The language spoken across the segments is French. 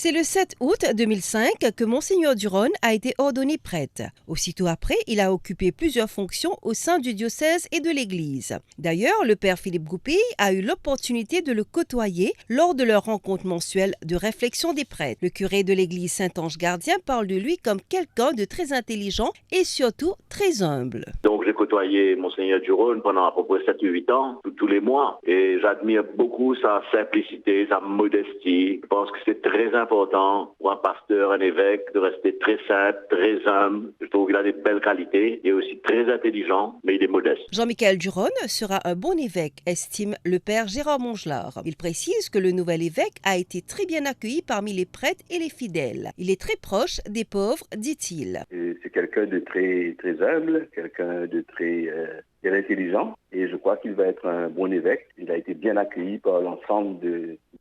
C'est le 7 août 2005 que Monseigneur Duron a été ordonné prêtre. Aussitôt après, il a occupé plusieurs fonctions au sein du diocèse et de l'Église. D'ailleurs, le père Philippe Goupil a eu l'opportunité de le côtoyer lors de leur rencontre mensuelle de réflexion des prêtres. Le curé de l'Église Saint-Ange Gardien parle de lui comme quelqu'un de très intelligent et surtout très humble. Donc j'ai côtoyé Monseigneur Duron pendant à peu près 7 ou 8 ans, tous les mois, et j'admire beaucoup sa simplicité, sa modestie. Je pense que c'est très important pour un pasteur, un évêque, de rester très simple, très humble. Je trouve qu'il a des belles qualités, il est aussi très intelligent, mais il est modeste. Jean-Michel Duron sera un bon évêque, estime le père Gérard Mongelard. Il précise que le nouvel évêque a été très bien accueilli parmi les prêtres et les fidèles. Il est très proche des pauvres, dit-il. C'est quelqu'un de très, très humble, quelqu'un de très intelligent, et je crois qu'il va être un bon évêque. Il a été bien accueilli par l'ensemble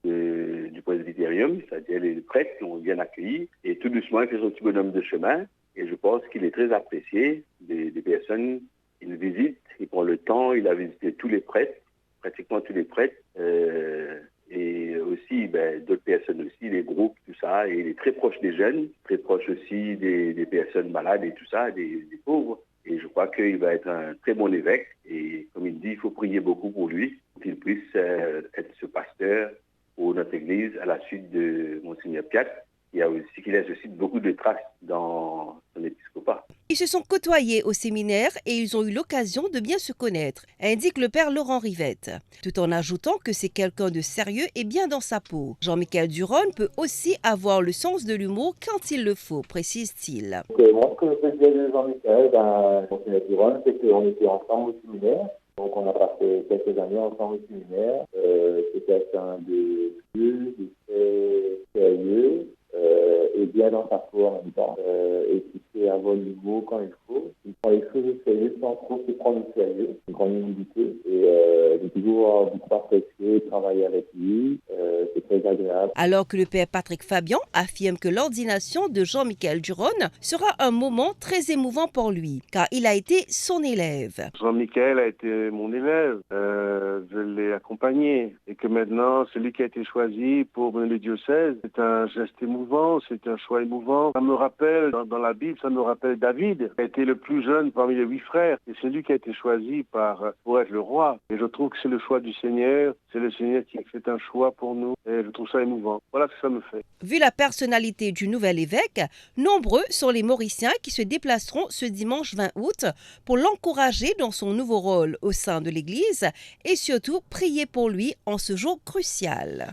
du presbytérium, c'est-à-dire les prêtres l'ont bien accueilli, et tout doucement il fait son petit bonhomme de chemin, et je pense qu'il est très apprécié des personnes. Il visite, il prend le temps, il a visité tous les prêtres, pratiquement tous les prêtres, et aussi d'autres personnes aussi, les groupes, tout ça, et il est très proche des jeunes, très proche aussi des personnes malades et tout ça, des pauvres. Et je crois qu'il va être un très bon évêque. Et comme il dit, il faut prier beaucoup pour lui, pour qu'il puisse être ce pasteur pour notre Église à la suite de Monseigneur Piat, qui laisse aussi beaucoup de traces dans son épiscopat. Ils se sont côtoyés au séminaire et ils ont eu l'occasion de bien se connaître, indique le père Laurent Rivette, tout en ajoutant que c'est quelqu'un de sérieux et bien dans sa peau. Jean-Michel Duron peut aussi avoir le sens de l'humour quand il le faut, précise-t-il. Moi, ce que je peux dire de Jean-Michel, Monseigneur Duron, c'est qu'on était ensemble au séminaire. Donc, on a passé quelques années ensemble au séminaire. C'est quelqu'un de vieux, de très sérieux, et bien dans sa peau en même temps. Et qui sait avoir l'humour quand il faut. Il prend les choses au sérieux sans trop se prendre au sérieux. Une grande humilité. Et j'ai toujours beaucoup apprécié travailler avec lui. C'est très agréable. Alors que le père Patrick Fabian affirme que l'ordination de Jean-Michel Duron sera un moment très émouvant pour lui, car il a été son élève. Jean-Michel a été mon élève, je l'ai accompagné, et que maintenant, celui qui a été choisi pour mener le diocèse, c'est un geste émouvant, c'est un choix émouvant. Ça me rappelle, dans la Bible, ça me rappelle David, qui a été le plus jeune parmi les 8 frères, et c'est lui qui a été choisi pour être le roi. Et je trouve que c'est le choix du Seigneur, c'est le Seigneur qui a fait un choix pour nous, et je trouve ça émouvant. Voilà ce que ça me fait. Vu la personnalité du nouvel évêque, nombreux sont les Mauriciens qui se déplaceront ce dimanche 20 août pour l'encourager dans son nouveau rôle au sein de l'Église et surtout prier pour lui en ce jour crucial.